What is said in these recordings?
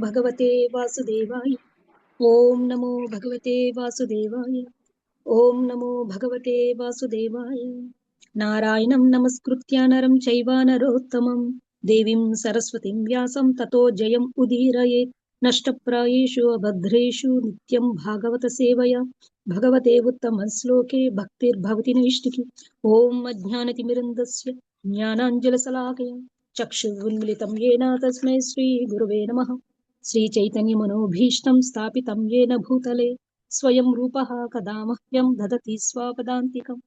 భగవతే వాసుదేవాయ. ఓం నమో భగవతే వాసుదేవాయ. ఓం నమో భగవతే వాసుదేవాయ. నారాయణం నమస్కృత్య నరం చైవ నరోత్తమం దేవీం సరస్వతిం వ్యాసం తతో జయం ఉదీరయేత్. నష్టప్రాయేషు అభద్రేషు నిత్యం భాగవత సేవయా భగవతే ఉత్తమ శ్లోకే భక్తిర్భవతి నైష్టికి. ఓం అజ్ఞానతిమిరంధస్య జ్ఞానాంజలశలాకయ చక్షురున్మిలితం येन తస్మై శ్రీ గురువే నమః. శ్రీచైతన్యమనోభీష్టం స్థాపితం येन భూతలే స్వయం రూపః కదా మహ్యం దదతి స్వపదాంతికం.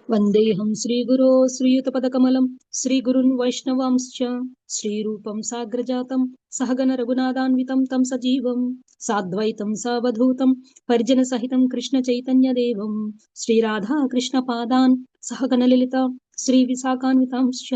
వందేహం శ్రీగురో శ్రీయుతపదకమలం శ్రీగురున్ వైష్ణవాంశ్చ శ్రీరూపం సాగ్రజాతం సహగణ రఘునాథాన్వితం తం సజీవం సాద్వైతం సావధూతం పరిజన సహితం కృష్ణ చైతన్యదేవం శ్రీరాధా కృష్ణ పాదాన్ సహగణ లలిత శ్రీ విశాఖాన్వితాంశ్చ.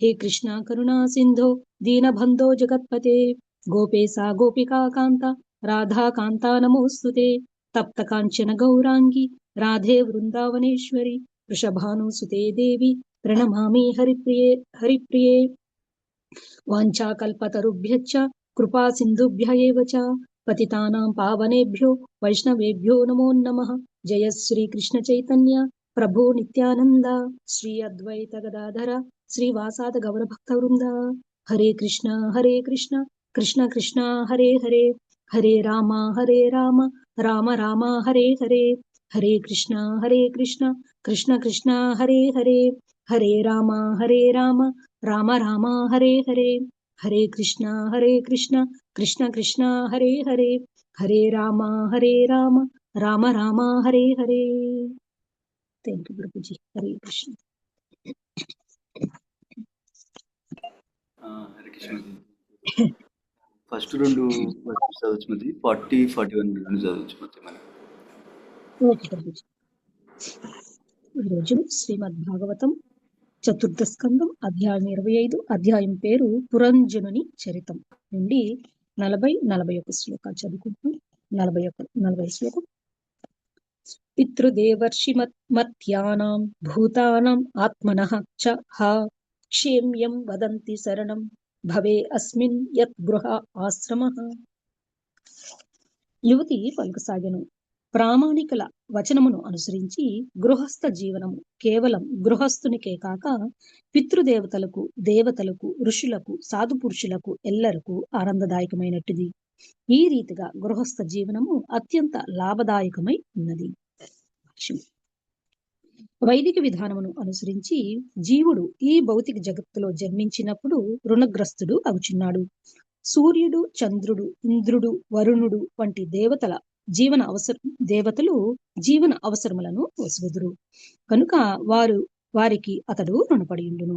హే కృష్ణ కరుణా సింధో దీనబంధో జగత్పతే గోపేశా గోపికా కాంత రాధా కాంతా నమోస్తుతే. తప్త కాంచన గౌరాంగి రాధే వృందావనేశ్వరి వృషభానుసుతే దేవి ప్రణమామి హరిప్రియే హరిప్రియే. వాంఛాకల్పతరుభ్యశ్చ కృపా సింధుభ్య ఏవ చ పతితానాం పావనేభ్యో వైష్ణవేభ్యో నమో నమః. జయ శ్రీ కృష్ణ చైతన్య ప్రభు నిత్యానంద శ్రీ అద్వైత గదాధర శ్రీవాసాద గౌరభక్త వృంద. Hare Krishna Krishna Krishna Hare Hare Hare Rama Rama Rama Hare Hare. Hare Krishna Krishna Krishna Hare Hare Hare Rama Rama Rama Hare Hare. Hare Krishna Krishna Krishna Hare Hare Hare Rama Rama Rama Hare Hare. Thank you Prabhuji. Hare Krishna. Hare Krishna. First రెండు చదవచ్చు మధ్య 40-41 రెండు చదవచ్చు మధ్య మనం. ఓకే ప్రభుజీ. ఈరోజు శ్రీమద్ భాగవతం చతుర్థ స్కందం అధ్యాయం 25 అధ్యాయం పేరు పురంజనుని చరితం నుండి 40-41 శ్లోకాలు చదువుకుంటున్నాం. 40 శ్లోకం. పితృదేవర్షి మత్యానాం భూతానాం ఆత్మనః చ హ క్షేమ్యం వదంతి శరణం భవే అస్మిన్ యత్ గృహ ఆశ్రమః. యువతి పలుకసాగెను. ప్రామాణికుల వచనమును అనుసరించి గృహస్థ జీవనము కేవలం గృహస్థునికే కాక పితృదేవతలకు దేవతలకు ఋషులకు సాధు పురుషులకు ఎల్లరకు ఆనందదాయకమైనట్టుది. ఈ రీతిగా గృహస్థ జీవనము అత్యంత లాభదాయకమై ఉన్నది. వైదిక విధానమును అనుసరించి జీవుడు ఈ భౌతిక జగత్తులో జన్మించినప్పుడు రుణగ్రస్తుడు అవుచున్నాడు. సూర్యుడు, చంద్రుడు, ఇంద్రుడు, వరుణుడు వంటి దేవతలు జీవన అవసరములను వసుగుదురు కనుక వారికి అతడు రుణపడి ఉండును.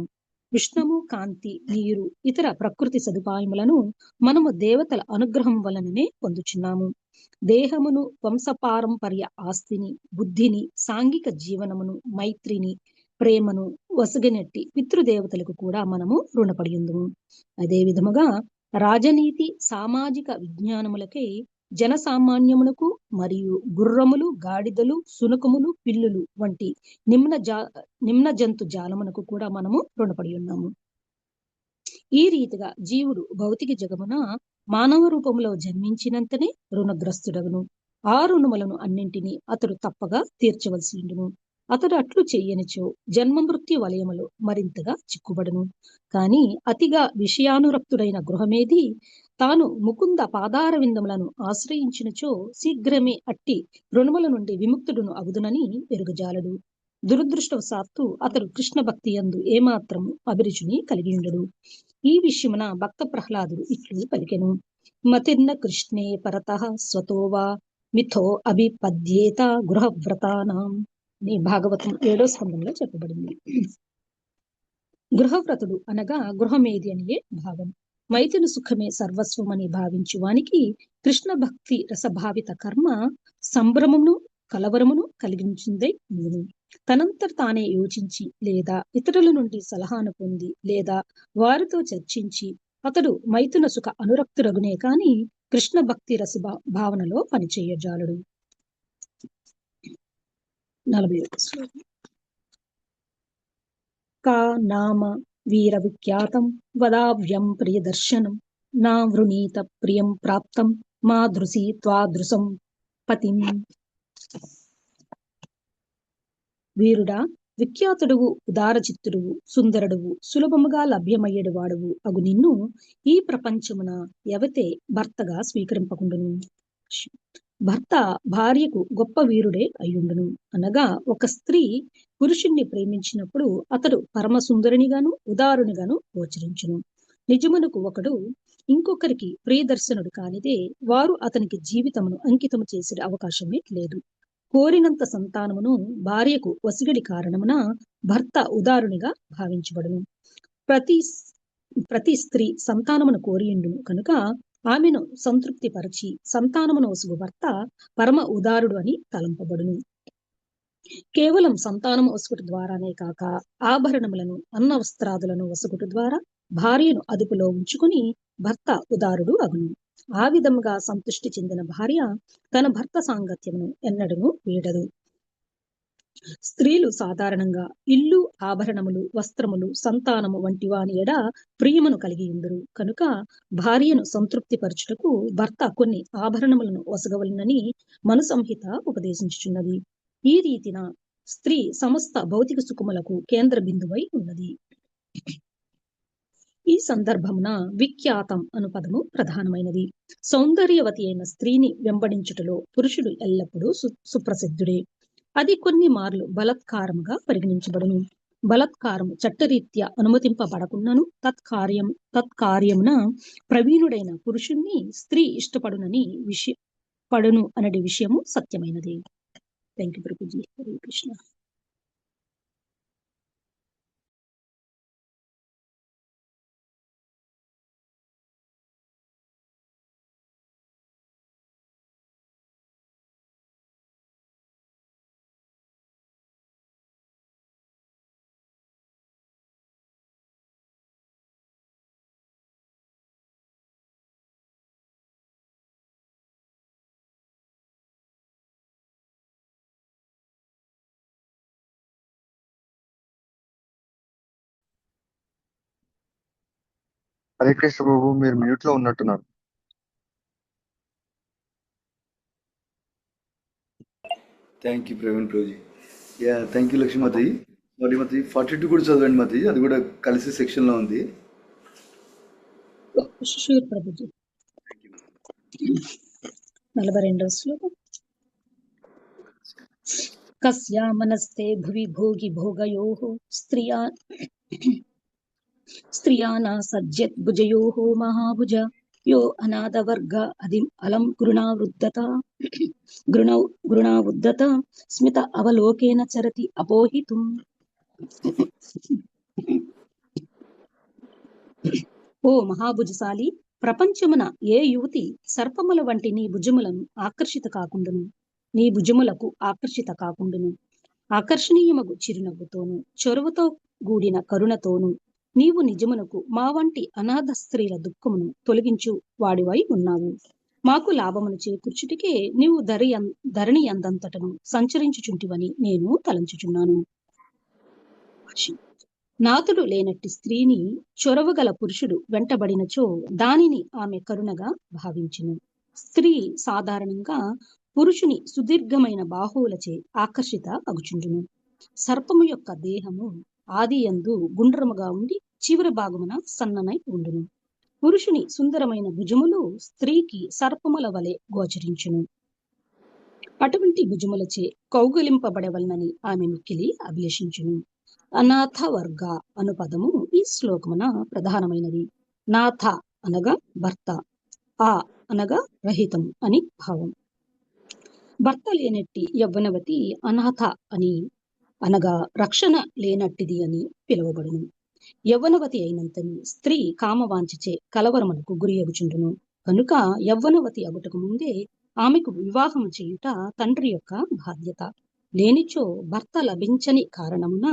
ఉష్ణము, కాంతి, నీరు, ఇతర ప్రకృతి సదుపాయములను మనము దేవతల అనుగ్రహం వలననే పొందుచున్నాము. దేహమును, వంశపారంపర్య ఆస్తిని, బుద్ధిని, సాంఘిక జీవనమును, మైత్రిని, ప్రేమను వసగినట్టి పితృదేవతలకు కూడా మనము రుణపడి ఉందుము. అదే విధముగా రాజనీతి, సామాజిక విజ్ఞానములకై జనసామాన్యమునకు మరియు గుర్రములు, గాడిదలు, సునకములు, పిల్లులు వంటి నిమ్న జంతు జాలమునకు కూడా మనము రుణపడి ఉన్నాము. ఈ రీతిగా జీవుడు భౌతిక జగమున మానవ రూపంలో జన్మించినంతనే రుణగ్రస్తుడగును. ఆ రుణములను అన్నింటినీ అతడు తప్పగా తీర్చవలసి ఉండును. అతడు అట్లు చెయ్యనిచో జన్మ మృత్యు వలయములో మరింతగా చిక్కుబడును. కాని అతిగా విషయానురక్తుడైన గృహమేది తాను ముకుంద పాదార విందములను ఆశ్రయించినచో శీఘ్రమే అట్టి రుణముల నుండి విముక్తుడును అగుదునని ఎరుగజాలడు. దురదృష్టవశాత్తు అతడు కృష్ణ భక్తి యందు ఏమాత్రము అభిరుచిని కలిగి ఉండడు. ఈ విషయమున భక్త ప్రహ్లాదుడు ఇట్లు పలికెను. మతిర్న కృష్ణే పరతః స్వతోవా మిథో అభిపద్యేత గృహవ్రతానాం. ఈ భాగవతం 7వ స్కందంలో చెప్పబడింది. గృహవ్రతుడు అనగా గృహమేది అనియే భావం. మైథున సుఖమే సర్వస్వమని భావించు వానికి కృష్ణ భక్తి రసభావిత కర్మ సంభ్రమమును కలవరమును కలిగించిందై ఉండును. తనంతట తానే యోచించి లేదా ఇతరుల నుండి సలహాను పొంది లేదా వారితో చర్చించి అతడు మైథున సుఖ అనురక్తురగునే కాని కృష్ణ భక్తి రస భావనలో పనిచేయజాలడు. 41 శ్లోకం. కా నామ వీర విఖ్యాతం వదావ్యం ప్రియదర్శనం నా వృణీత ప్రియం ప్రాప్తం మాదృశీ త్వాదృశం పతిం. వీరుడా, విఖ్యాతుడువు, ఉదారచిత్తుడువు, సుందరుడువు, సులభముగా లభ్యమయ్యేడు వాడువు అగు నిన్ను ఈ ప్రపంచమున ఎవతే భర్తగా స్వీకరింపకుండును. భర్త భార్యకు గొప్ప వీరుడే అయ్యుండును. అనగా ఒక స్త్రీ పురుషుణ్ణి ప్రేమించినప్పుడు అతడు పరమ సుందరునిగాను ఉదారునిగాను గోచరించును. నిజమునకు ఒకడు ఇంకొకరికి ప్రియదర్శనుడు కానిదే వారు అతనికి జీవితమును అంకితము చేసే అవకాశమే లేదు. కోరినంత సంతానమును భార్యకు వసిగడి కారణమున భర్త ఉదారునిగా భావించబడును. ప్రతి స్త్రీ సంతానమును కోరియుండును కనుక ఆమెను సంతృప్తి పరిచి సంతానమును వసుగు భర్త పరమ ఉదారుడు అని తలంపబడును. కేవలం సంతానము వసుకుట ద్వారానే కాక ఆభరణములను అన్న వస్త్రాదులను వసుకుట ద్వారా భార్యను అదుపులో ఉంచుకుని భర్త ఉదారుడు అగును. ఆ విధముగా సంతృష్టి చెందిన భార్య తన భర్త సాంగత్యమును ఎన్నడూ వీడదు. స్త్రీలు సాధారణంగా ఇల్లు, ఆభరణములు, వస్త్రములు, సంతానము వంటి వాని ఎడ ప్రియమును కలిగి ఉందరు కనుక భార్యను సంతృప్తి పరచుటకు భర్త కొన్ని ఆభరణములను వసగవలనని మను సంహిత ఉపదేశించుచున్నది. ఈ రీతిన స్త్రీ సమస్త భౌతిక సుఖములకు కేంద్ర బిందువై ఉన్నది. ఈ సందర్భమున విఖ్యాతం అను పదము ప్రధానమైనది. సౌందర్యవతి అయిన స్త్రీని వెంబడించుటలో పురుషుడు ఎల్లప్పుడూ సుప్రసిద్ధుడే. అది కొన్ని మార్లు బలత్కారముగా పరిగణించబడును. బలత్కారము చట్టరీత్యా అనుమతింపబడకున్నను తత్కార్యమున ప్రవీణుడైన పురుషుణ్ణి స్త్రీ పడును అనే విషయము సత్యమైనది. Thank you Prabhuji. హరే కృష్ణ. హరే కృష్ణ బాబు, మీరు మ్యూట్ లో ఉన్నట్టున్నారు. Thank you Praveen Prabhuji. Yeah, thank you Lakshmimathi. మతి 42 కూడా చదవండి మతి, అది కూడా కలిసి సెక్షన్ లో ఉంది. షూర్ ప్రభుజీ. 42వ శ్లోకం. కస్యా మనస్తే భువి భోగి భోగయోః స్త్రియా సజ్జత్ భుజయోః మహాభుజ యో అనాథవర్గ అధిం అలం గృణావుద్ధత స్మిత అవలోకేన చరతి అపోహితుం. ఓ మహాభుజశాలి, ప్రపంచమున ఏ యువతి సర్పముల వంటి నీ భుజములను ఆకర్షిత కాకుండును. ఆకర్షణీయమగు చిరునవ్వుతోను చొరవతో కూడిన కరుణతోను నీవు నిజమునకు మా వంటి అనాథ స్త్రీల దుఃఖమును తొలగించు వాడివై ఉన్నావు. మాకు లాభమును చేకూర్చుటికే నీవు ధరణి అందంతటను సంచరించుచుంటివని నేను తలంచుచున్నాను. నాతుడు లేనట్టి స్త్రీని చొరవగల పురుషుడు వెంటబడినచో దానిని ఆమె కరుణగా భావించును. స్త్రీ సాధారణంగా పురుషుని సుదీర్ఘమైన బాహువులచే ఆకర్షిత అగుచుండును. సర్పము యొక్క దేహము ఆది యందు గుండ్రముగా ఉండి చివరి భాగమున సన్ననై ఉండును. పురుషుని సుందరమైన భుజములు స్త్రీకి సర్పముల వలె గోచరించును. అటువంటి భుజములచే కౌగులింపబడవలనని ఆమె మిక్కిలి అభిలషించును. అనాథ వర్గ అను పదము ఈ శ్లోకమున ప్రధానమైనది. నాథ అనగా భర్త, ఆ అనగా రహితం అని భావం. భర్త లేనట్టి యవ్వనవతి అనాథ అని అనగా రక్షణ లేనట్టిది అని పిలువబడును. యవ్వనవతి అయినంతని స్త్రీ కామవాంఛచే కలవరములకు గురి అగుచుండును. కనుక యవ్వనవతి అగుటకు ముందే ఆమెకు వివాహము చేయుట తండ్రి యొక్క బాధ్యత. లేనిచో భర్త లభించని కారణమున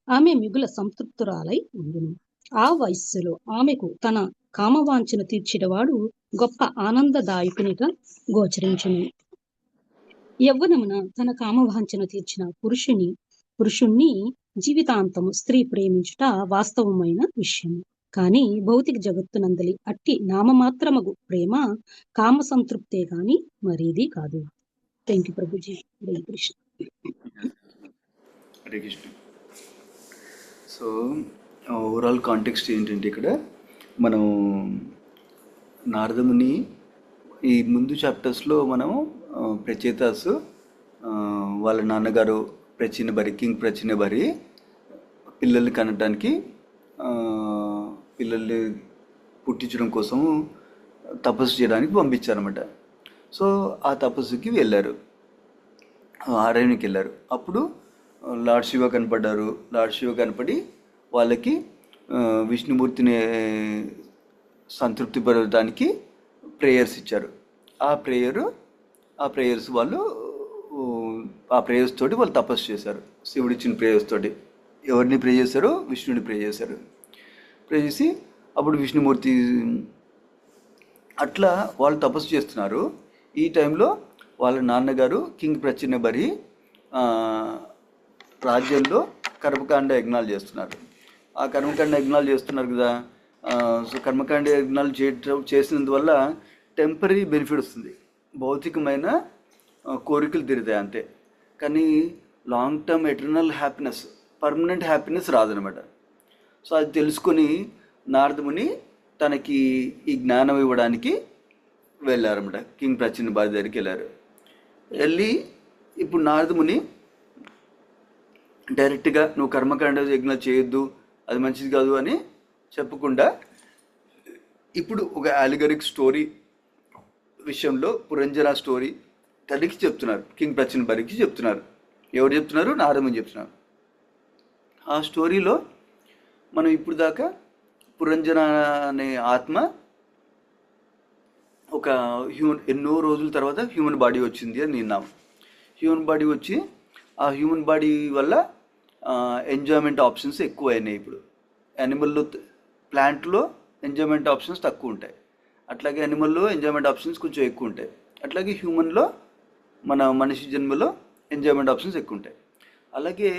ఆమె మిగుల సంతృప్తురాలై ఉండును. ఆ వయస్సులో ఆమెకు తన కామవాంఛను తీర్చిడవాడు గొప్ప ఆనందదాయకునిగా గోచరించును. యవ్వనమున తన కామవాంఛను తీర్చిన పురుషుణ్ణి జీవితాంతము స్త్రీ ప్రేమించుట వాస్తవమైన విషయము. కాని భౌతిక జగత్తునందలి అట్టి నామమాత్రమగు ప్రేమ కామ సంతృప్తే గాని మరేది కాదు. Thank you Prabhuji. Hare Krishna. Hare Krishna. So overall context ఏంటంటే ఇక్కడ మనం నారదముని ఈ ముందు చాప్టర్స్లో మనం ప్రచేతాస్ వాళ్ళ నాన్నగారు ప్రచినబరి కింగ్ ప్రచినబరి పిల్లల్ని కనడానికి పిల్లల్ని పుట్టించడం కోసం తపస్సు చేయడానికి పంపించారన్నమాట. సో ఆ తపస్సుకి వెళ్ళారు, అరణ్యానికి వెళ్ళారు. అప్పుడు లార్డ్ శివ కనపడ్డారు. లార్డ్ శివ కనపడి వాళ్ళకి విష్ణుమూర్తిని సంతృప్తిపరచడానికి ప్రేయర్స్ ఇచ్చారు. ఆ ప్రేయర్స్ తోటి వాళ్ళు తపస్సు చేశారు. శివుడు ఇచ్చిన ప్రేయర్స్ తోటి ఎవరిని ప్రే చేశారో విష్ణుని ప్రే చేశారు. ప్రే చేసి అప్పుడు విష్ణుమూర్తి అట్లా వాళ్ళు తపస్సు చేస్తున్నారు. ఈ టైంలో వాళ్ళ నాన్నగారు కింగ్ ప్రచినబరి రాజ్యంలో కర్మకాండ యజ్ఞాలు చేస్తున్నారు. ఆ కర్మకాండ యజ్ఞాలు చేస్తున్నారు కదా. సో కర్మకాండ యజ్ఞాలు చేసినందువల్ల టెంపరీ బెనిఫిట్ వస్తుంది, భౌతికమైన కోరికలు తీరుతాయి అంతే. కానీ long term eternal happiness, permanent happiness రాదనమాట. సో అది తెలుసుకొని నారదముని తనకి ఈ జ్ఞానం ఇవ్వడానికి వెళ్ళారన్నమాట. కింగ్ ప్రచినబరి దగ్గరికి వెళ్ళారు. వెళ్ళి ఇప్పుడు నారదముని డైరెక్ట్గా నువ్వు కర్మకాండ యజ్ఞాలు చేయొద్దు, అది మంచిది కాదు అని చెప్పకుండా ఇప్పుడు ఒక అలిగరిక్ స్టోరీ విషయంలో పురంజన స్టోరీ తల్లికి చెప్తున్నారు, కింగ్ ప్రచినబరికి చెప్తున్నారు. ఎవరు చెప్తున్నారు? నారదముని చెప్తున్నారు. ఆ స్టోరీలో మనం ఇప్పుడు దాకా పురంజన అనే ఆత్మ ఒక ఎన్నో రోజుల తర్వాత హ్యూమన్ బాడీ వచ్చింది అని విన్నాం. హ్యూమన్ బాడీ వచ్చి ఆ హ్యూమన్ బాడీ వల్ల ఎంజాయ్మెంట్ ఆప్షన్స్ ఎక్కువ అయినాయి. ఇప్పుడు యానిమల్లో, ప్లాంట్లో ఎంజాయ్మెంట్ ఆప్షన్స్ తక్కువ ఉంటాయి. అట్లాగే యానిమల్లో ఎంజాయ్మెంట్ ఆప్షన్స్ కొంచెం ఎక్కువ ఉంటాయి. అట్లాగే హ్యూమన్లో, మనిషి జన్మలో ఎంజాయ్మెంట్ ఆప్షన్స్ ఎక్కువ ఉంటాయి. అలాగే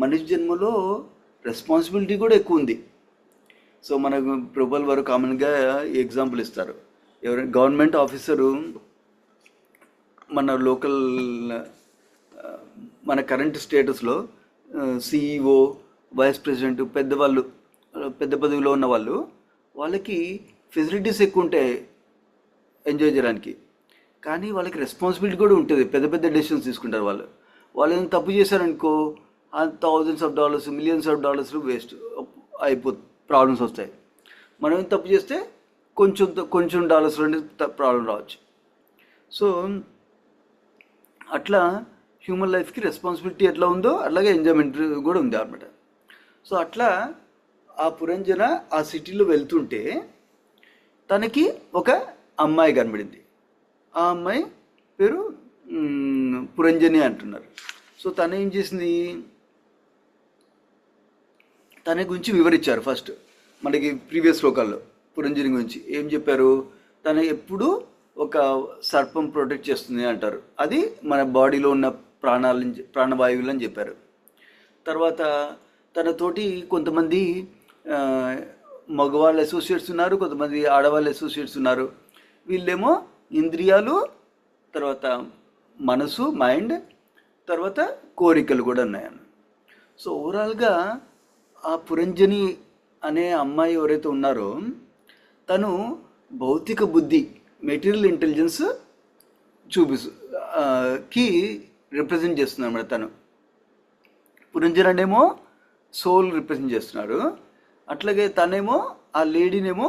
మనిషి జన్మలో రెస్పాన్సిబిలిటీ కూడా ఎక్కువ ఉంది. సో మనకు ప్రభువుల వారు కామన్గా ఎగ్జాంపుల్ ఇస్తారు. ఎవరైనా గవర్నమెంట్ ఆఫీసరు మన లోకల్, మన కరెంట్ స్టేటస్లో సిఈఓ, వైస్ ప్రెసిడెంట్, పెద్దవాళ్ళు, పెద్ద పదవిలో ఉన్న వాళ్ళకి ఫెసిలిటీస్ ఎక్కువ ఉంటాయి ఎంజాయ్ చేయడానికి. కానీ వాళ్ళకి రెస్పాన్సిబిలిటీ కూడా ఉంటుంది. పెద్ద పెద్ద డెసిషన్స్ తీసుకుంటారు వాళ్ళు. ఏదైనా తప్పు చేశారనుకో, thousands of dollars, millions of dollars waste problems వస్తాయి. మనం ఏం తప్పు చేస్తే కొంచెం డాలర్స్ ప్రాబ్లం రావచ్చు. సో అట్లా హ్యూమన్ లైఫ్కి రెస్పాన్సిబిలిటీ ఎట్లా ఉందో అట్లాగే ఎంజాయ్మెంట్ కూడా ఉంది అన్నమాట. సో అట్లా ఆ పురంజన ఆ సిటీలో వెళ్తుంటే తనకి ఒక అమ్మాయి కనబడింది. ఆ అమ్మాయి పేరు పురంజని అంటున్నారు. సో తను ఏం చేసింది, తన గురించి వివరించారు. ఫస్ట్ మనకి ప్రీవియస్ శ్లోకాల్లో పురంజని గురించి ఏం చెప్పారు, తన ఎప్పుడు ఒక సర్పం ప్రొటెక్ట్ చేస్తుంది అంటారు. అది మన బాడీలో ఉన్న ప్రాణవాయువులు అని చెప్పారు. తర్వాత తనతోటి కొంతమంది మగవాళ్ళ అసోసియేట్స్ ఉన్నారు, కొంతమంది ఆడవాళ్ళ అసోసియేట్స్ ఉన్నారు. వీళ్ళేమో ఇంద్రియాలు, తర్వాత మనసు, మైండ్, తర్వాత కోరికలు కూడా ఉన్నాయన్న. సో ఓవరాల్గా ఆ పురంజని అనే అమ్మాయి ఎవరైతే ఉన్నారో తను భౌతిక బుద్ధి, మెటీరియల్ ఇంటెలిజెన్స్ కి రిప్రజెంట్ చేస్తుంది అన్నమాట. తను పురంజన్ అనేమో సోల్ రిప్రజెంట్ చేస్తున్నారు. అట్లాగే తనేమో ఆ లేడీనేమో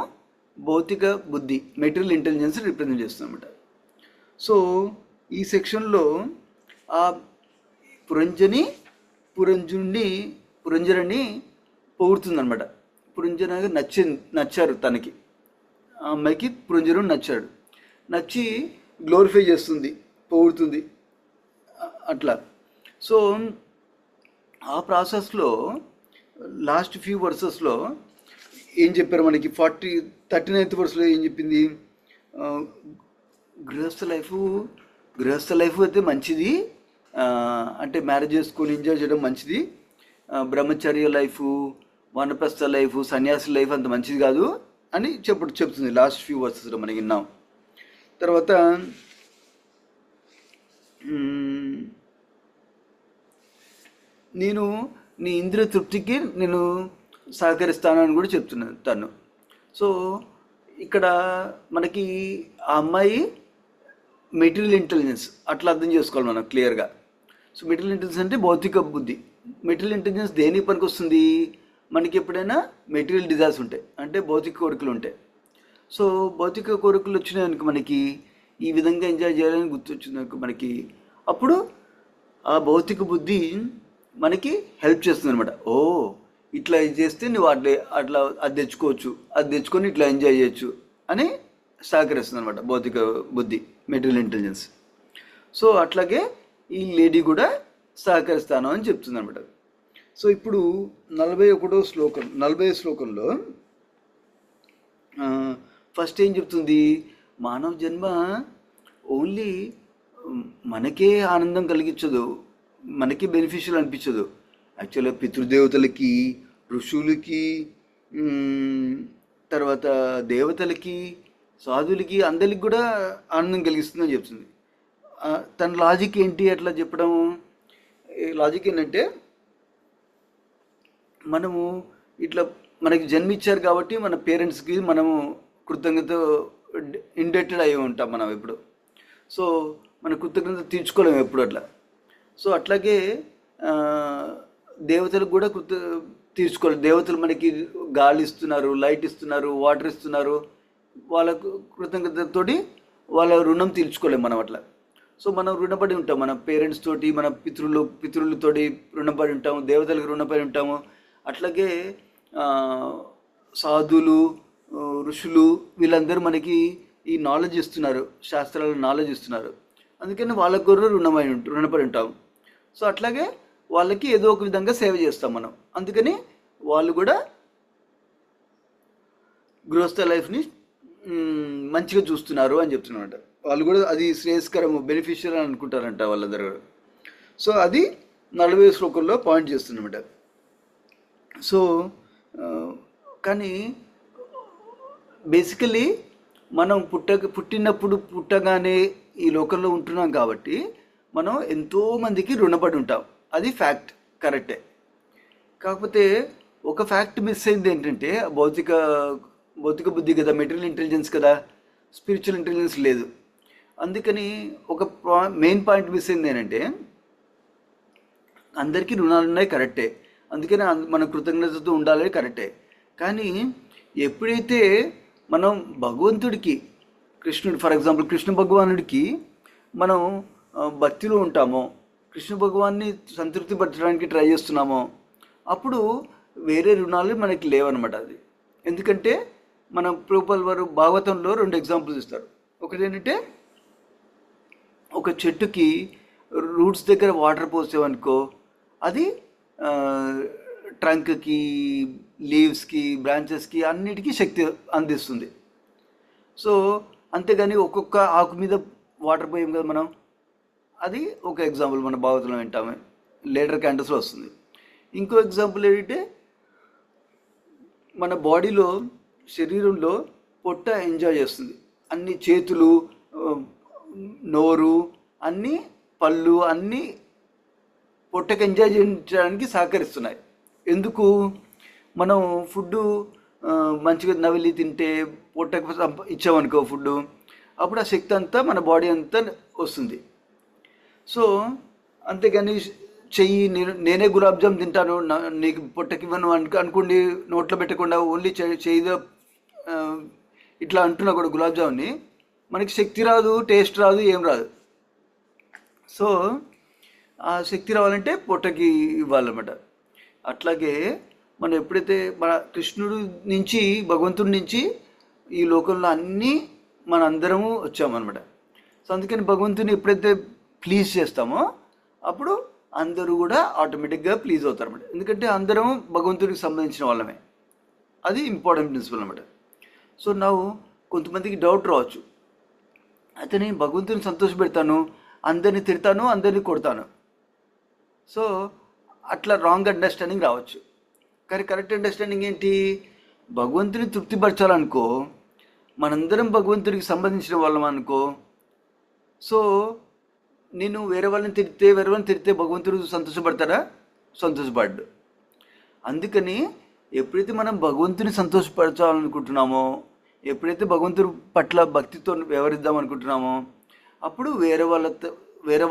భౌతిక బుద్ధి, మెటీరియల్ ఇంటెలిజెన్స్ రిప్రజెంట్ చేస్తుంది అన్నమాట. సో ఈ సెక్షన్లో ఆ పురంజనని పొగుడుతుందన్నమాట. పురంజనగా నచ్చారు తనకి, ఆ అమ్మాయికి పురంజనుడు నచ్చాడు. నచ్చి గ్లోరిఫై చేస్తుంది, పొగుడుతుంది అట్లా. సో ఆ ప్రాసెస్లో లాస్ట్ ఫ్యూ వర్సెస్లో ఏం చెప్పారు మనకి, 39th వర్స్లో ఏం చెప్పింది, గృహస్థ లైఫ్ అయితే మంచిది, అంటే మ్యారేజ్ చేసుకొని ఎంజాయ్ చేయడం మంచిది. బ్రహ్మచర్య లైఫ్, వానప్రస్థ లైఫ్, సన్యాసి లైఫ్ అంత మంచిది కాదు అని చెప్తుంది. లాస్ట్ ఫ్యూ వర్సెస్లో మనకి విన్నాం. తర్వాత నేను నీ ఇంద్రియ తృప్తికి నేను సహకరిస్తానని కూడా చెప్తున్నాను తను. సో ఇక్కడ మనకి ఆ అమ్మాయి మెటీరియల్ ఇంటెలిజెన్స్ అట్లా అర్థం చేసుకోవాలి మనం క్లియర్గా. సో మెటీరియల్ ఇంటెలిజెన్స్ అంటే భౌతిక బుద్ధి. మెటీరియల్ ఇంటెలిజెన్స్ దేనికి పనికి వస్తుంది? మనకి ఎప్పుడైనా మెటీరియల్ డిజైర్స్ ఉంటాయి, అంటే భౌతిక కోరికలు ఉంటాయి. సో భౌతిక కోరికలు వచ్చినాయనుకో మనకి ఈ విధంగా ఎంజాయ్ చేయాలని గుర్తొచ్చింది మనకి, అప్పుడు ఆ భౌతిక బుద్ధి మనకి హెల్ప్ చేస్తుంది అనమాట. ఓ ఇట్లా ఇది చేస్తే నువ్వు అట్లా అది తెచ్చుకోవచ్చు, అది తెచ్చుకొని ఇట్లా ఎంజాయ్ చేయొచ్చు అని సహకరిస్తుంది అనమాట భౌతిక బుద్ధి, మెటీరియల్ ఇంటెలిజెన్స్. సో అట్లాగే ఈ లేడీ కూడా సహకరిస్తాను అని చెప్తుంది అనమాట. సో ఇప్పుడు 40 శ్లోకంలో ఫస్ట్ ఏం చెప్తుంది? మానవ జన్మ ఓన్లీ మనకే ఆనందం కలిగించదు, మనకి బెనిఫిషియల్ అనిపించదు. యాక్చువల్గా పితృదేవతలకి, ఋషులకి, తర్వాత దేవతలకి, సాధువులకి, అందరికి కూడా ఆనందం కలిగిస్తుందని చెప్తుంది. తన లాజిక్ ఏంటి అట్లా చెప్పడం? లాజిక్ ఏంటంటే మనము ఇట్లా మనకి జన్మించారు కాబట్టి మన పేరెంట్స్కి మనము కృతజ్ఞత ఇండెక్టెడ్ అయి ఉంటాం మనం ఎప్పుడు. సో మన కృతజ్ఞత తీర్చుకోలేము ఎప్పుడు అట్లా. సో అట్లాగే దేవతలకు కూడా తీర్చుకోవాలి. దేవతలు మనకి గాలి ఇస్తున్నారు, లైట్ ఇస్తున్నారు, వాటర్ ఇస్తున్నారు, వాళ్ళకు కృతజ్ఞతతోటి వాళ్ళ రుణం తీర్చుకోలేము మనం అట్లా. సో మనం రుణపడి ఉంటాం మన పేరెంట్స్ తోటి, మన పితృలతోటి రుణపడి ఉంటాము, దేవతలకు రుణపడి ఉంటాము. అట్లాగే సాధువులు, ఋషులు వీళ్ళందరూ మనకి ఈ నాలెడ్జ్ ఇస్తున్నారు, శాస్త్రాల నాలెడ్జ్ ఇస్తున్నారు. అందుకని వాళ్ళకు కూడా రుణపడి ఉంటాం. సో అట్లాగే వాళ్ళకి ఏదో ఒక విధంగా సేవ చేస్తాం మనం. అందుకని వాళ్ళు కూడా గృహస్థ లైఫ్ని మంచిగా చూస్తున్నారు అని చెప్తున్నమాట. వాళ్ళు కూడా అది శ్రేయస్కరము, బెనిఫిషియల్ అని అనుకుంటారంట వాళ్ళందరూ. సో అది 40 శ్లోకంలో పాయింట్ చేస్తున్నమాట. సో కానీ బేసికలీ మనం పుట్టగానే ఈ లోకంలో ఉంటున్నాం కాబట్టి మనం ఎంతోమందికి రుణపడి ఉంటాం, అది ఫ్యాక్ట్, కరెక్టే. కాకపోతే ఒక ఫ్యాక్ట్ మిస్ అయింది ఏంటంటే భౌతిక బుద్ధి కదా, మెటీరియల్ ఇంటెలిజెన్స్ కదా, స్పిరిచువల్ ఇంటెలిజెన్స్ లేదు. అందుకని ఒక మెయిన్ పాయింట్ మిస్ అయింది ఏంటంటే అందరికీ రుణాలు ఉన్నాయి, కరెక్టే. అందుకని మనం కృతజ్ఞతతో ఉండాలి, కరెక్టే. కానీ ఎప్పుడైతే మనం భగవంతుడికి, కృష్ణుడు ఫర్ ఎగ్జాంపుల్ కృష్ణ భగవానుడికి మనం భక్తిలో ఉంటామో, కృష్ణ భగవాన్ని సంతృప్తి పరచడానికి ట్రై చేస్తున్నామో, అప్పుడు వేరే రుణాలు మనకి లేవన్నమాట. అది ఎందుకంటే మన ప్రభుపాల్ వారు భాగవతంలో 2 ఎగ్జాంపుల్స్ ఇస్తారు. ఒకటి ఏంటంటే ఒక చెట్టుకి రూట్స్ దగ్గర వాటర్ పోసామనుకో, అది ట్రంక్కి, లీవ్స్కి, బ్రాంచెస్కి అన్నిటికీ శక్తి అందిస్తుంది. సో అంతేగాని ఒక్కొక్క ఆకు మీద వాటర్ పోయాం కదా మనం, అది ఒక ఎగ్జాంపుల్ మన భాగవతంలో వింటాము, లేటర్ క్యాంటస్లో వస్తుంది. ఇంకో ఎగ్జాంపుల్ ఏంటంటే మన బాడీలో, శరీరంలో పొట్ట ఎంజాయ్ చేస్తుంది. అన్ని చేతులు, నోరు, అన్ని పళ్ళు అన్నీ పొట్టకు ఎంజాయ్ చేయడానికి సహకరిస్తున్నాయి. ఎందుకు? మనం ఫుడ్డు మంచిగా నవిలి తింటే పొట్టకు ఇచ్చామనుకో ఫుడ్డు, అప్పుడు ఆ శక్తి అంతా మన బాడీ అంతా వస్తుంది. సో అంతేగాని చెయ్యి నేనే గులాబ్ జామ్ తింటాను నీకు పొట్టకివ్వను అనుకోండి, నోట్లో పెట్టకుండా ఓన్లీ చెయ్యిలో ఇట్లా అంటున్నా కూడా గులాబ్ జామ్ని, మనకి శక్తి రాదు, టేస్ట్ రాదు, ఏం రాదు. సో ఆ శక్తి రావాలంటే పొట్టకి ఇవ్వాలన్నమాట. అట్లాగే మనం ఎప్పుడైతే మన కృష్ణుడు నుంచి, భగవంతుడి నుంచి ఈ లోకంలో అన్నీ మనందరము వచ్చామన్నమాట. సో అందుకని భగవంతుని ఎప్పుడైతే ప్లీజ్ చేస్తామో అప్పుడు అందరూ కూడా ఆటోమేటిక్గా ప్లీజ్ అవుతారు అన్నమాట. ఎందుకంటే అందరం భగవంతుడికి సంబంధించిన వాళ్ళమే. అది ఇంపార్టెంట్ ప్రిన్సిపల్ అన్నమాట. సో నా కొంతమందికి డౌట్ రావచ్చు, అయితే నేను భగవంతుని సంతోషపెడతాను, అందరినీ తిడతాను, అందరినీ కొడతాను. సో అట్లా రాంగ్ అండర్స్టాండింగ్ రావచ్చు. కానీ కరెక్ట్ అండర్స్టాండింగ్ ఏంటి? భగవంతుని తృప్తిపరచాలనుకో, మనందరం భగవంతుడికి సంబంధించిన వాళ్ళం అనుకో. సో నేను వేరే వాళ్ళని తిడితే భగవంతుడు సంతోషపడతాడా? సంతోషపడ్డు. అందుకని ఎప్పుడైతే మనం భగవంతుని సంతోషపరచాలనుకుంటున్నామో, ఎప్పుడైతే భగవంతుడి పట్ల భక్తితో వ్యవహరిద్దాం అనుకుంటున్నామో, అప్పుడు వేరే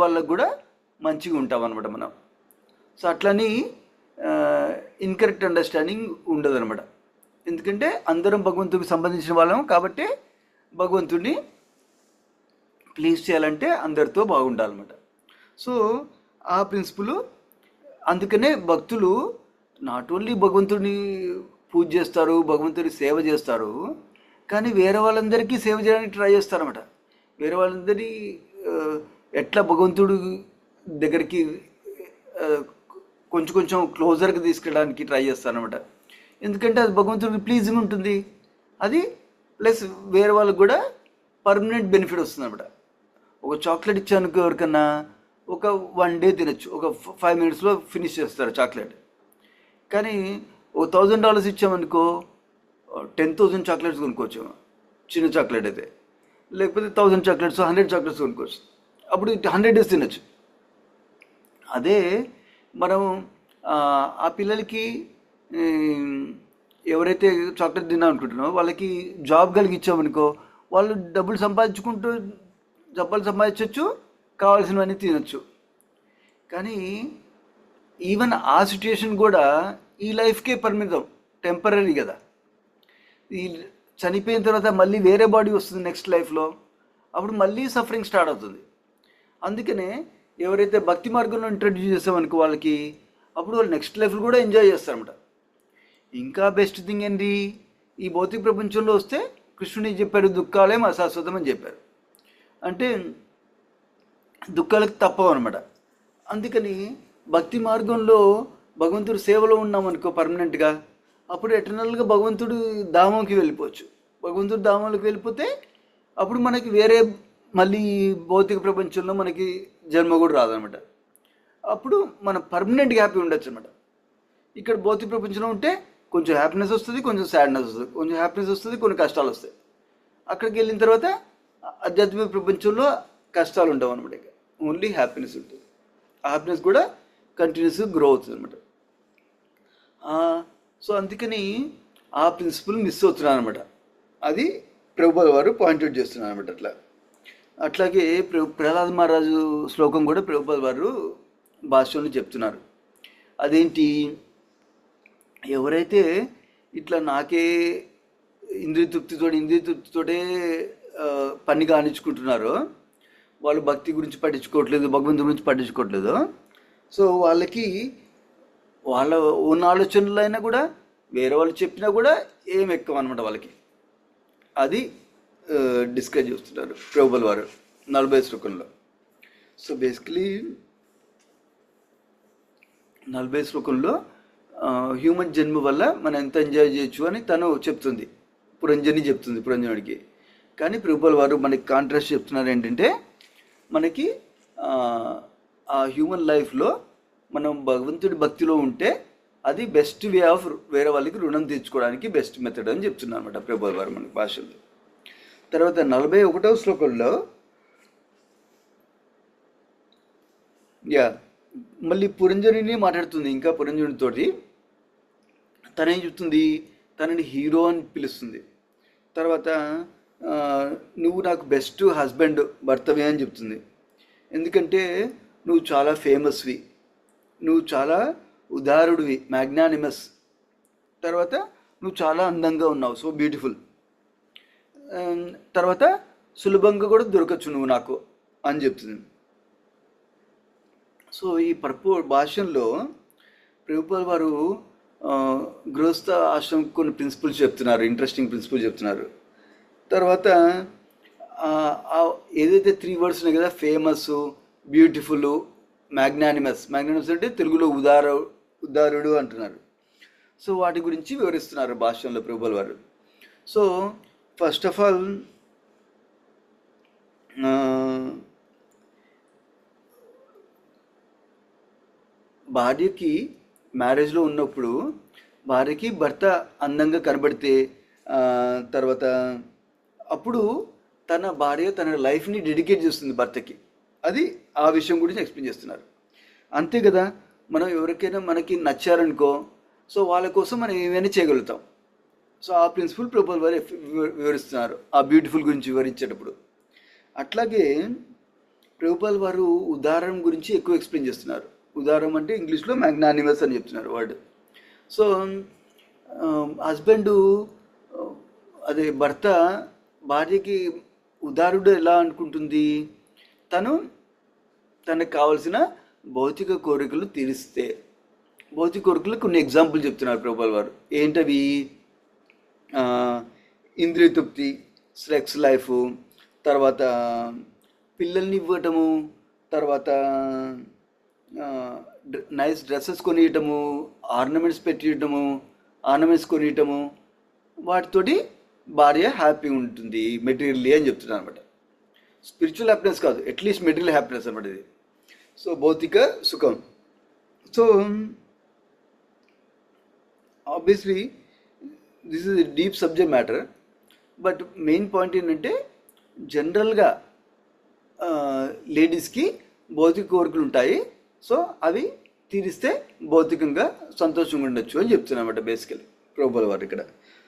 వాళ్ళకు కూడా మంచిగా ఉంటాం అనమాట మనం. సో అట్లని ఇన్కరెక్ట్ అండర్స్టాండింగ్ ఉండదు అనమాట. ఎందుకంటే అందరం భగవంతుడికి సంబంధించిన వాళ్ళం కాబట్టి భగవంతుడిని ప్లీజ్ చేయాలంటే అందరితో బాగుండాలన్నమాట. సో ఆ ప్రిన్సిపుల్, అందుకనే భక్తులు నాట్ ఓన్లీ భగవంతుడిని పూజ చేస్తారు, భగవంతుడి సేవ చేస్తారు, కానీ వేరే వాళ్ళందరికీ సేవ చేయడానికి ట్రై చేస్తారన్నమాట. వేరే వాళ్ళందరి ఎట్లా భగవంతుడి దగ్గరికి కొంచెం క్లోజర్గా తీసుకెళ్ళడానికి ట్రై చేస్తారనమాట. ఎందుకంటే అది భగవంతుడికి ప్లీజింగ్ ఉంటుంది, అది ప్లస్ వేరే వాళ్ళకి కూడా పర్మనెంట్ బెనిఫిట్ వస్తుంది అనమాట. ఒక చాక్లెట్ ఇచ్చాను ఎవరికన్నా, ఒక 1 డే తినచ్చు, ఒక 5 minutesలో ఫినిష్ చేస్తారు చాక్లెట్. కానీ ఒక $1000 ఇచ్చామనుకో 10,000 చాక్లెట్స్ కొనుక్కోవచ్చు, చిన్న చాక్లెట్ అయితే. లేకపోతే 1000 చాక్లెట్స్ 100 చాక్లెట్స్ కొనుక్కోవచ్చు, అప్పుడు 100 days తినచ్చు. అదే మనం ఆ పిల్లలకి ఎవరైతే చాక్లెట్ తిన్నా అనుకుంటున్నారో వాళ్ళకి జాబ్ కలిగిచ్చామనుకో, వాళ్ళు డబ్బులు సంపాదించవచ్చు, కావాల్సినవన్నీ తినచ్చు. కానీ ఈవెన్ ఆ సిచ్యుయేషన్ కూడా ఈ లైఫ్కే పరిమితం, టెంపరీ కదా. ఈ చనిపోయిన తర్వాత మళ్ళీ వేరే బాడీ వస్తుంది నెక్స్ట్ లైఫ్లో, అప్పుడు మళ్ళీ సఫరింగ్ స్టార్ట్ అవుతుంది. అందుకనే ఎవరైతే భక్తి మార్గంలో ఇంట్రడ్యూస్ చేస్తామనుకో వాళ్ళకి, అప్పుడు వాళ్ళు నెక్స్ట్ లైఫ్లో కూడా ఎంజాయ్ చేస్తారన్నమాట. ఇంకా బెస్ట్ థింగ్ ఏంటి, ఈ భౌతిక ప్రపంచంలో వస్తే కృష్ణుని చెప్పారు దుఃఖాలే మా శాశ్వతం అని చెప్పారు. అంటే దుఃఖాలకు తప్పవు అనమాట. అందుకని భక్తి మార్గంలో భగవంతుడి సేవలో ఉన్నామనుకో పర్మనెంట్గా, అప్పుడు ఎటర్నల్గా భగవంతుడు ధామంకి వెళ్ళిపోవచ్చు. భగవంతుడు ధామంలోకి వెళ్ళిపోతే అప్పుడు మనకి వేరే మళ్ళీ భౌతిక ప్రపంచంలో మనకి జన్మ కూడా రాదనమాట. అప్పుడు మనం పర్మనెంట్గా హ్యాపీ ఉండొచ్చు అనమాట. ఇక్కడ భౌతిక ప్రపంచంలో ఉంటే కొంచెం హ్యాపీనెస్ వస్తుంది, కొంచెం సాడ్నెస్ వస్తుంది, కొంచెం హ్యాపీనెస్ వస్తుంది, కొన్ని కష్టాలు వస్తాయి. అక్కడికి వెళ్ళిన తర్వాత ఆధ్యాత్మిక ప్రపంచంలో కష్టాలు ఉండవు అనమాట, ఇక ఓన్లీ హ్యాపీనెస్ ఉంటుంది. ఆ హ్యాపీనెస్ కూడా కంటిన్యూస్గా గ్రో అవుతుంది అనమాట. సో అందుకని ఆ ప్రిన్సిపల్ మిస్ అవుతున్నాను అనమాట. అది ప్రభుపాద వారు పాయింట్అవుట్ చేస్తున్నారు అనమాట. అట్లాగే ప్రహ్లాద్ మహారాజు శ్లోకం కూడా ప్రభుపాద వారు భాష్యంలో చెప్తున్నారు. అదేంటి, ఎవరైతే ఇట్లా నాకే ఇంద్రియ తృప్తితోటే పని కానిచ్చుకుంటున్నారో, వాళ్ళు భక్తి గురించి పట్టించుకోవట్లేదు, భగవంతుడి గురించి పట్టించుకోవట్లేదు. సో వాళ్ళకి వాళ్ళ ఉన్న ఆలోచనలు అయినా కూడా వేరే వాళ్ళు చెప్పినా కూడా ఏం ఎక్కువ అనమాట వాళ్ళకి. అది డిస్కస్ చేస్తున్నారు ప్రభుపాద వారు 40 శ్లోకంలో. సో బేసికలీ 40 శ్లోకంలో హ్యూమన్ జన్మ వల్ల మనం ఎంత ఎంజాయ్ చేయొచ్చు అని తను చెప్తుంది, పురంజనుడికి. కానీ ప్రభుపాద వారు మనకి కాంట్రాస్ట్ చెప్తున్నారు ఏంటంటే, మనకి ఆ హ్యూమన్ లైఫ్లో మనం భగవంతుడి భక్తిలో ఉంటే అది బెస్ట్ వే ఆఫ్ వేరే వాళ్ళకి రుణం తీర్చుకోవడానికి బెస్ట్ మెథడ్ అని చెప్తున్నారు అనమాట ప్రభుపాద వారు మనకి భాషలో. తర్వాత 41వ శ్లోకంలో మళ్ళీ పురంజనుని మాట్లాడుతుంది. ఇంకా పురంజనుడితోటి తనేం చెప్తుంది, తనని హీరో అని పిలుస్తుంది. తర్వాత నువ్వు నాకు బెస్ట్ హస్బెండ్, భర్తవే అని చెప్తుంది. ఎందుకంటే నువ్వు చాలా ఫేమస్వి, నువ్వు చాలా ఉదారుడివి, మ్యాగ్నానిమస్. తర్వాత నువ్వు చాలా అందంగా ఉన్నావు, సో బ్యూటిఫుల్. తర్వాత సులభంగా కూడా దొరకచ్చు నువ్వు నాకు అని చెప్తుంది. సో ఈ భాష్యంలో ప్రభుపాద వారు గృహస్థ ఆశ్రమం కొన్ని ప్రిన్సిపల్స్ చెప్తున్నారు, ఇంట్రెస్టింగ్ ప్రిన్సిపల్స్ చెప్తున్నారు. తర్వాత ఏదైతే 3 words ఉన్నాయి కదా, ఫేమస్, బ్యూటిఫుల్, మ్యాగ్నానిమస్ అంటే తెలుగులో ఉదారుడు అంటున్నారు. సో వాటి గురించి వివరిస్తున్నారు భాష్యంలో ప్రభుపాద వారు. సో ఫస్ట్ ఆఫ్ ఆల్ భార్యకి మ్యారేజ్లో ఉన్నప్పుడు భార్యకి భర్త అందంగా కనబడితే ఆ, తర్వాత అప్పుడు తన భార్య తన లైఫ్ని డెడికేట్ చేస్తుంది భర్తకి. అది ఆ విషయం గురించి ఎక్స్ప్లెయిన్ చేస్తున్నారు. అంతే కదా, మనం ఎవరికైనా మనకి నచ్చారనుకో, సో వాళ్ళ కోసం మనం ఏమైనా చేయగలుగుతాం. సో ఆ ప్రిన్సిపల్ ప్రపోజ్ వారు వివరిస్తున్నారు ఆ బ్యూటిఫుల్ గురించి వివరించేటప్పుడు. అట్లాగే ప్రభుపాల్ వారు ఉదాహరణ గురించి ఎక్కువ ఎక్స్ప్లెయిన్ చేస్తున్నారు. ఉదాహరణ అంటే ఇంగ్లీష్లో మ్యాగ్నానిమస్ అని చెప్తున్నారు వర్డ్. సో హస్బెండ్ అదే భర్త భార్యకి ఉదారుడు ఎలా అనుకుంటుంది, తను తనకు కావలసిన భౌతిక కోరికలు తీరిస్తే. భౌతిక కోరికలు కొన్ని ఎగ్జాంపుల్ చెప్తున్నారు ప్రభుపాల్ వారు. ఏంటవి? ఆ, ఇంద్రియ తృప్తి, సెక్స్ లైఫ్, తర్వాత పిల్లల్ని ఇవ్వటము, తర్వాత నైస్ డ్రెస్సెస్ కొనియటము, ఆర్నమెంట్స్ కొనియటము, వాటితోటి భార్య హ్యాపీ ఉంటుంది మెటీరియల్లీ అని చెప్తున్నాను అనమాట. స్పిరిచువల్ హ్యాపీనెస్ కాదు, అట్లీస్ట్ మెటీరియల్ హ్యాపీనెస్ అనమాట ఇది. సో భౌతిక సుఖం. So obviously this is deep subject matter. But main point ఏంటంటే జనరల్గా లేడీస్కి భౌతిక కోరికలు ఉంటాయి. సో అవి తీరిస్తే భౌతికంగా సంతోషంగా ఉండొచ్చు అని చెప్తున్నమాట బేసికలీ ప్రభుపాల్ వారు ఇక్కడ.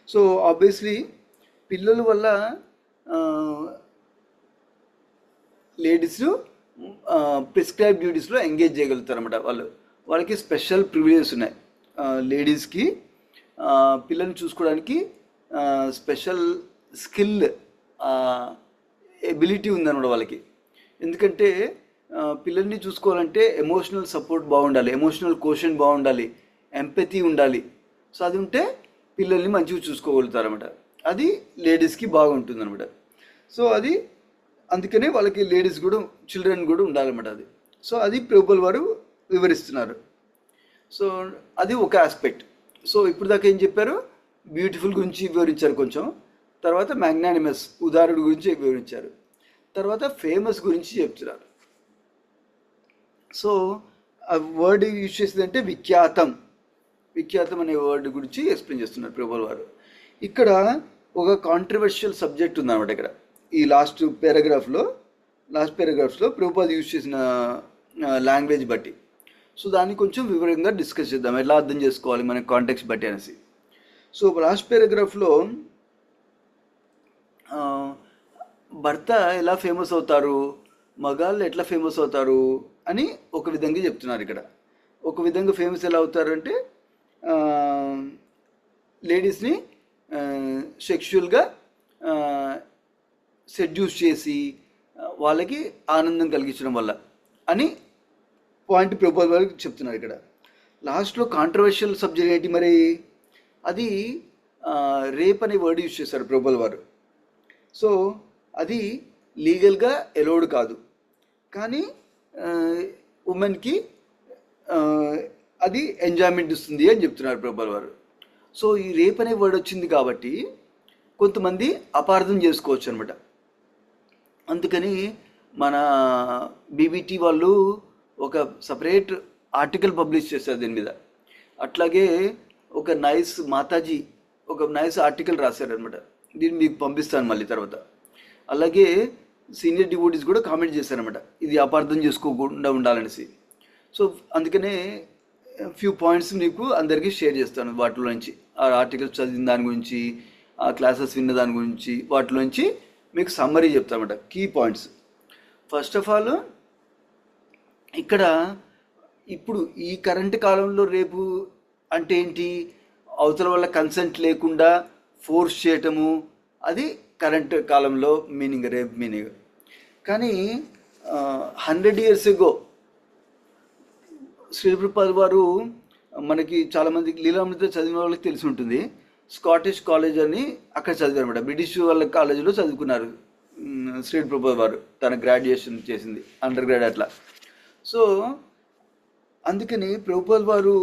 సో ఆబ్వియస్లీ పిల్లల వల్ల లేడీస్ ప్రిస్క్రైబ్ డ్యూటీస్లో ఎంగేజ్ చేయగలుగుతారు అనమాట. వాళ్ళకి స్పెషల్ ప్రివిలేజెస్ ఉన్నాయి. లేడీస్కి పిల్లల్ని చూసుకోవడానికి స్పెషల్ స్కిల్, ఎబిలిటీ ఉందన్నమాట వాళ్ళకి. ఎందుకంటే పిల్లల్ని చూసుకోవాలంటే ఎమోషనల్ సపోర్ట్ బాగుండాలి, ఎమోషనల్ కోషన్ బాగుండాలి, ఎంపతి ఉండాలి. సో అది ఉంటే పిల్లల్ని మంచిగా చూసుకోగలుగుతారన్నమాట. అది లేడీస్కి బాగుంటుంది అనమాట. సో అది అందుకనే వాళ్ళకి లేడీస్ కూడా, చిల్డ్రన్ కూడా ఉండాలన్నమాట అది. సో అది ప్రభుపాల్ వారు వివరిస్తున్నారు. సో అది ఒక ఆస్పెక్ట్. సో ఇప్పుడు దాకా ఏం చెప్పారు? బ్యూటిఫుల్ గురించి వివరించారు కొంచెం, తర్వాత మ్యాగ్నానిమస్ ఉదారుడు గురించి వివరించారు, తర్వాత ఫేమస్ గురించి చెప్తున్నారు. సో ఆ వర్డ్ యూజ్ చేసిందంటే విఖ్యాతం అనే వర్డ్ గురించి ఎక్స్ప్లెయిన్ చేస్తున్నారు ప్రభుపాల్ వారు. ఇక్కడ ఒక కాంట్రవర్షియల్ సబ్జెక్ట్ ఉందన్నమాట. ఇక్కడ ఈ లాస్ట్ పారాగ్రాఫ్స్లో ప్రభుపాల్ యూజ్ చేసిన లాంగ్వేజ్ బట్టి. సో దాన్ని కొంచెం వివరంగా డిస్కస్ చేద్దాం, ఎలా అర్థం చేసుకోవాలి మన కాంటెక్స్ట్ బట్టి అనేసి. సో లాస్ట్ పారాగ్రాఫ్లో భర్త ఎలా ఫేమస్ అవుతారు, మగాళ్ళు ఎట్లా ఫేమస్ అవుతారు అని ఒక విధంగా చెప్తున్నారు ఇక్కడ. ఒక విధంగా ఫేమస్ ఎలా అవుతారు అంటే లేడీస్ని సెక్షువల్గా సెడ్యూస్ చేసి వాళ్ళకి ఆనందం కలిగించడం వల్ల అని పాయింట్ ప్రభుపాల్ వారు చెప్తున్నారు ఇక్కడ. లాస్ట్లో కాంట్రవర్షియల్ సబ్జెక్ట్ ఏంటి మరి? అది రేప్ అనే వర్డ్ యూజ్ చేశారు ప్రభుపాల్ వారు. సో అది లీగల్గా ఎలౌడ్ కాదు, కానీ ఉమెన్కి అది ఎంజాయ్మెంట్ ఇస్తుంది అని చెప్తున్నారు ప్రభుపాల్ వారు. సో ఈ రేప్ అనే వర్డ్ వచ్చింది కాబట్టి కొంతమంది అపార్థం చేసుకోవచ్చు అనమాట. అందుకని మన బీబీటీ వాళ్ళు ఒక సపరేట్ ఆర్టికల్ పబ్లిష్ చేశారు దీని మీద. అట్లాగే ఒక నైస్ ఆర్టికల్ రాశారనమాట. దీన్ని మీకు పంపిస్తాను మళ్ళీ తర్వాత. అలాగే సీనియర్ డివోటీస్ కూడా కామెంట్ చేశారనమాట, ఇది అపార్థం చేసుకోకుండా ఉండాలనేసి. సో అందుకనే ఫ్యూ పాయింట్స్ మీకు అందరికీ షేర్ చేస్తాను వాటిలో నుంచి, ఆ ఆర్టికల్స్ చదివిన దాని గురించి, ఆ క్లాసెస్ విన్న దాని గురించి, వాటిలో నుంచి మీకు సమ్మరీ చెప్తామన్నమాట, key points. First of all ఇక్కడ ఇప్పుడు ఈ కరెంట్ కాలంలో రేపు అంటే ఏంటి? అవతల వల్ల కన్సెంట్ లేకుండా ఫోర్స్ చేయటము, అది కరెంట్ కాలంలో మీనింగ్, రేప్ మీనింగ్. కానీ 100 years ago శ్రీ ప్రభుపాల్ వారు, మనకి చాలామందికి లీలామృత చదివిన వాళ్ళకి తెలిసి ఉంటుంది, స్కాటిష్ కాలేజ్ అని అక్కడ చదివారు అనమాట. బ్రిటిష్ వాళ్ళ కాలేజీలో చదువుకున్నారు శ్రీ ప్రభుపాల్ వారు, తన గ్రాడ్యుయేషన్ చేసింది, అండర్ గ్రాడ్ అట్లా. సో అందుకని ప్రభుపాల్ వారు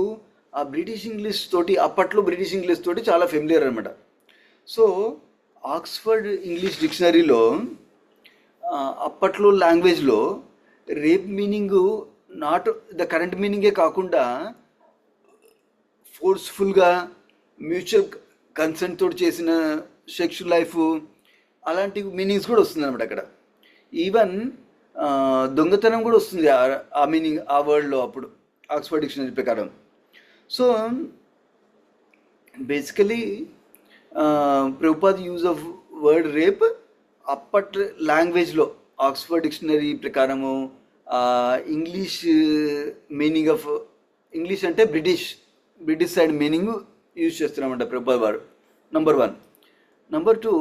ఆ బ్రిటిష్ ఇంగ్లీష్ తోటి, అప్పట్లో బ్రిటిష్ ఇంగ్లీష్ తోటి చాలా ఫెమిలియర్ అనమాట. సో ఆక్స్ఫర్డ్ ఇంగ్లీష్ డిక్షనరీలో అప్పట్లో లాంగ్వేజ్లో rape meaning not the current మీనింగే కాకుండా ఫోర్స్ఫుల్గా, మ్యూచువల్ కన్సెంట్ తోటి చేసిన సెక్షువల్ లైఫ్, అలాంటి మీనింగ్స్ కూడా వస్తుంది అనమాట అక్కడ. ఈవెన్ దొంగతనం కూడా వస్తుంది ఆ మీనింగ్ ఆ వర్డ్లో అప్పుడు ఆక్స్ఫర్డ్ డిక్షనరీ ప్రకారం. So basically Prabhupad use of word rape అప్పట్ లాంగ్వేజ్లో ఆక్స్ఫర్డ్ డిక్షనరీ ప్రకారము ఇంగ్లీష్ మీనింగ్ ఆఫ్ ఇంగ్లీష్ అంటే బ్రిటిష్ సైడ్ మీనింగ్ యూజ్ చేస్తున్నామంట ప్రభుపాద్ వారు. నంబర్ 1. నంబర్ 2,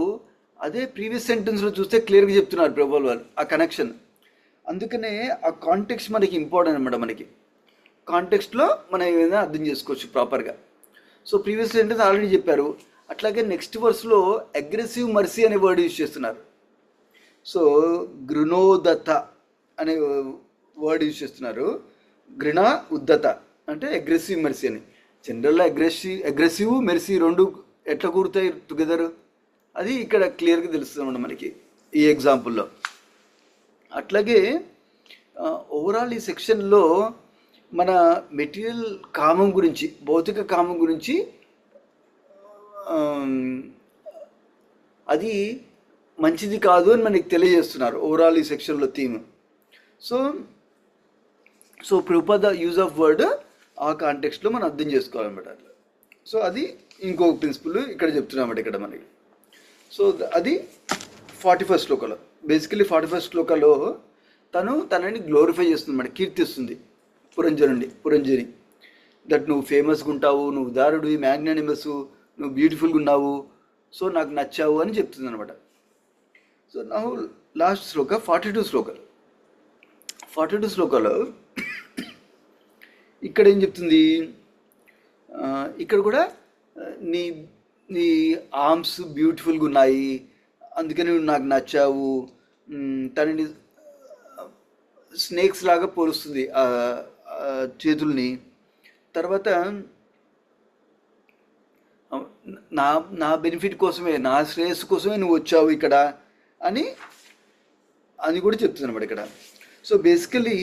అదే ప్రీవియస్ సెంటెన్స్లో చూస్తే క్లియర్గా చెప్తున్నారు ప్రభుపాద్ వారు ఆ కనెక్షన్. అందుకనే ఆ కాంటెక్స్ట్ మనకి ఇంపార్టెంట్ అనమాట. మనకి కాంటెక్స్ట్లో మనం ఏదైనా అర్థం చేసుకోవచ్చు ప్రాపర్గా. సో ప్రీవియస్ సెంటెన్స్ ఆల్రెడీ చెప్పారు. అట్లాగే నెక్స్ట్ వర్స్లో అగ్రెసివ్ మర్సీ అనే వర్డ్ యూజ్ చేస్తున్నారు. సో గృణోదత అనే వర్డ్ యూజ్ చేస్తున్నారు. గృణ ఉద్దత అంటే అగ్రెసివ్ మెర్సీ అని. జనరల్గా అగ్రెసివ్ మెర్సీ రెండు ఎట్లా కూరుతాయి టుగెదర్, అది ఇక్కడ క్లియర్గా తెలుస్తుంది మనకి ఈ ఎగ్జాంపుల్లో. అట్లాగే ఓవరాల్ ఈ సెక్షన్లో మన మెటీరియల్ కామం గురించి, భౌతిక కామం గురించి అది మంచిది కాదు అని మనకి తెలియజేస్తున్నారు ఓవరాల్ ఈ సెక్షన్లో theme. So Prabhupad use of word ఆ కాంటెక్స్ట్లో మనం అర్థం చేసుకోవాలన్నమాట అట్లా. సో అది ఇంకొక ప్రిన్సిపల్ ఇక్కడ చెప్తున్నామన్నమాట ఇక్కడ మనకి. సో అది 41st శ్లోకంలో. బేసికలీ 41st శ్లోకంలో తనని గ్లోరిఫై చేస్తుంది అన్నమాట, కీర్తిస్తుంది పురంజని. దట్ నువ్వు ఫేమస్గా ఉంటావు, నువ్వు ఉదారుడివి, మ్యాగ్నానిమస్, నువ్వు బ్యూటిఫుల్గా ఉన్నావు, సో నాకు నచ్చావు అని చెప్తుంది అనమాట. సో నా లాస్ట్ శ్లోక 42 శ్లోకాలు ఇక్కడ ఏం చెప్తుంది, ఇక్కడ కూడా నీ నీ ఆర్మ్స్ బ్యూటిఫుల్గా ఉన్నాయి, అందుకని నువ్వు నాకు నచ్చావు. తనని స్నేక్స్ లాగా పోలుస్తుంది చేతుల్ని. తర్వాత నా బెనిఫిట్ కోసమే, నా శ్రేయస్సు కోసమే నువ్వు వచ్చావు ఇక్కడ అని కూడా చెప్తుంది అన్నమాట ఇక్కడ. సో బేసికలీ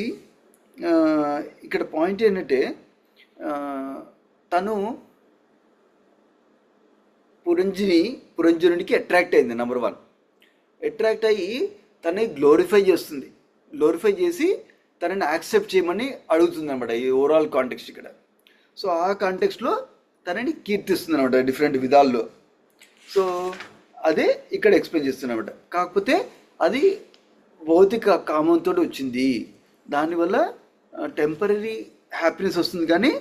ఇక్కడ పాయింట్ ఏంటంటే తను పురంజనుడికి అట్రాక్ట్ అయింది. నంబర్ 1 అట్రాక్ట్ అయ్యి తనని గ్లోరిఫై చేస్తుంది. గ్లోరిఫై చేసి తనని యాక్సెప్ట్ చేయమని అడుగుతుంది అనమాట ఈ ఓవరాల్ కాంటెక్స్ట్ ఇక్కడ. సో ఆ కాంటెక్స్ట్లో తనని కీర్తిస్తుంది అనమాట డిఫరెంట్ విధాల్లో. సో అదే ఇక్కడ ఎక్స్ప్లెయిన్ చేస్తుంది అనమాట. కాకపోతే అది భౌతిక కామంతో వచ్చింది, దానివల్ల టెంపరీ హ్యాపీనెస్ వస్తుంది, కానీ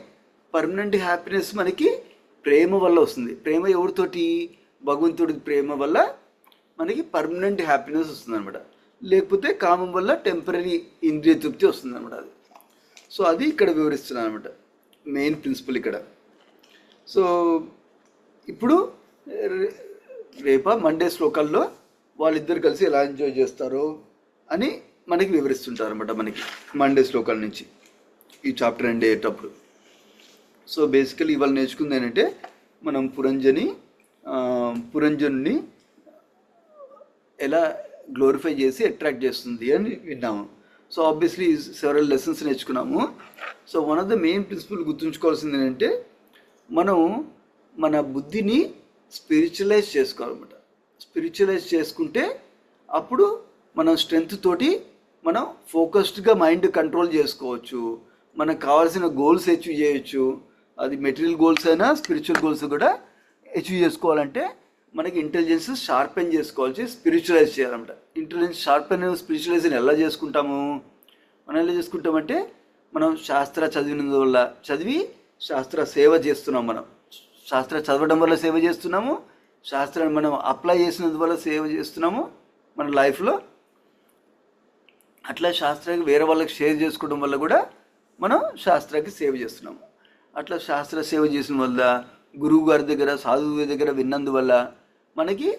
పర్మనెంట్ హ్యాపీనెస్ మనకి ప్రేమ వల్ల వస్తుంది. ప్రేమ ఎవరితోటి? భగవంతుడి ప్రేమ వల్ల మనకి పర్మనెంట్ హ్యాపీనెస్ వస్తుంది అనమాట. లేకపోతే కామం వల్ల టెంపరీ ఇంద్రియ తృప్తి వస్తుంది అనమాట అది. సో అది ఇక్కడ వివరిస్తున్నాను అనమాట మెయిన్ ప్రిన్సిపల్ ఇక్కడ. సో ఇప్పుడు మండే శ్లోకాల్లో వాళ్ళిద్దరు కలిసి ఎలా ఎంజాయ్ చేస్తారో అని మనకి వివరిస్తుంటారు అనమాట మనకి మండే శ్లోకాల నుంచి ఈ చాప్టర్ ఎండ్ అయ్యేటప్పుడు. సో బేసికలీ ఇవాళ నేర్చుకుంది ఏంటంటే మనం పురంజనుని ఎలా గ్లోరిఫై చేసి అట్రాక్ట్ చేస్తుంది అని విన్నాము. సో ఆబ్వియస్లీ సెవరల్ లెసన్స్ నేర్చుకున్నాము. So one of the main principle గుర్తుంచుకోవాల్సింది ఏంటంటే మనం మన బుద్ధిని స్పిరిచువలైజ్ చేసుకోవాలన్నమాట. స్పిరిచువలైజ్ చేసుకుంటే అప్పుడు మనం స్ట్రెంగ్త్ తోటి మనం ఫోకస్డ్గా మైండ్ కంట్రోల్ చేసుకోవచ్చు, మనకు కావాల్సిన గోల్స్ అచీవ్ చేయొచ్చు. అది మెటీరియల్ గోల్స్ అయినా స్పిరిచువల్ గోల్స్ కూడా అచీవ్ చేసుకోవాలంటే మనకి ఇంటెలిజెన్స్ షార్పెన్ చేసుకోవాల్సి స్పిరిచువలైజ్ చేయాలన్నమాట. ఇంటెలిజెన్స్ షార్పెన్ స్పిరిచువలైజేషన్ ఎలా చేసుకుంటాము? మనం ఎలా చేసుకుంటామంటే మనం శాస్త్ర చదివి శాస్త్ర సేవ చేస్తున్నాం. మనం శాస్త్ర చదవడం వల్ల సేవ చేస్తున్నాము, శాస్త్రాన్ని మనం అప్లై చేసినందువల్ల సేవ చేస్తున్నాము మన లైఫ్లో. అట్లా శాస్త్రానికి వేరే వాళ్ళకి షేర్ చేసుకోవడం వల్ల కూడా మనం శాస్త్రానికి సేవ చేస్తున్నాము. అట్లా శాస్త్ర సేవ చేసిన వల్ల, గురువు గారి దగ్గర, సాధువు దగ్గర విన్నందువల్ల మనకి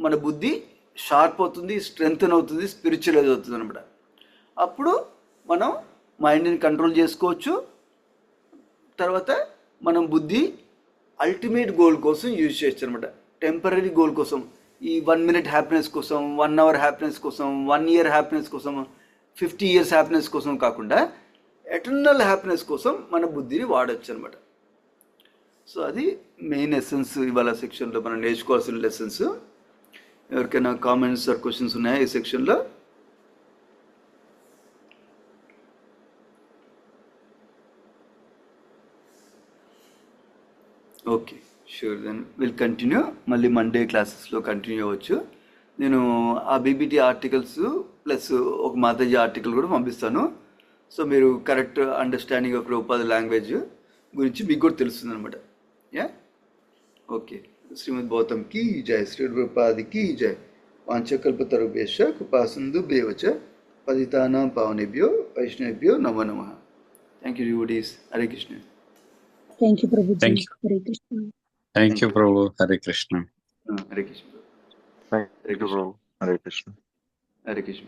మన బుద్ధి షార్ప్ అవుతుంది, స్ట్రెంగ్తన్ అవుతుంది, స్పిరిచువలైజ్ అవుతుంది అనమాట. అప్పుడు మనం మైండ్ని కంట్రోల్ చేసుకోవచ్చు. తర్వాత మనం బుద్ధి అల్టిమేట్ గోల్ కోసం యూజ్ చేయొచ్చు అనమాట. టెంపరీ గోల్ కోసం, ఈ 1 minute హ్యాపీనెస్ కోసం, 1 hour హ్యాపీనెస్ కోసం, 1 year హ్యాపీనెస్ కోసం, 50 years హ్యాపీనెస్ కోసం కాకుండా ఎటర్నల్ హ్యాపీనెస్ కోసం మన బుద్ధిని వాడచ్చు అనమాట. సో అది మెయిన్ ఎసెన్స్ ఇవాళ సెక్షన్లో మనం నేర్చుకోవాల్సిన లెసన్స్. ఎవరికైనా కామెంట్స్ ఆర్ క్వశ్చన్స్ ఉన్నాయా ఈ సెక్షన్లో? Okay, sure, then will continue. మళ్ళీ మండే క్లాసెస్లో కంటిన్యూ అవ్వచ్చు. నేను ఆ బీబీటీ ఆర్టికల్స్ ప్లస్ ఒక మాతాజీ ఆర్టికల్ కూడా పంపిస్తాను. సో మీరు correct understanding of Prabhupada language గురించి మీకు కూడా తెలుస్తుంది అనమాట. Yeah, okay. శ్రీమద్ గౌతమ్కి జై, శ్రీ ప్రభుపాదికి జై. వాంఛకల్పతరుభ్యశ్చ కృపాసింధు భేవచ పతితానాం పావనేభ్యో వైష్ణవేభ్యో నమో నమః. Thank you devotees. Hare Krishna. Thank you Prabhuji. Thank you. Hare Krishna. Thank you, Prabhu. Hare Krishna. Hare Krishna. Thank you bro. Hare Krishna. Hare Krishna.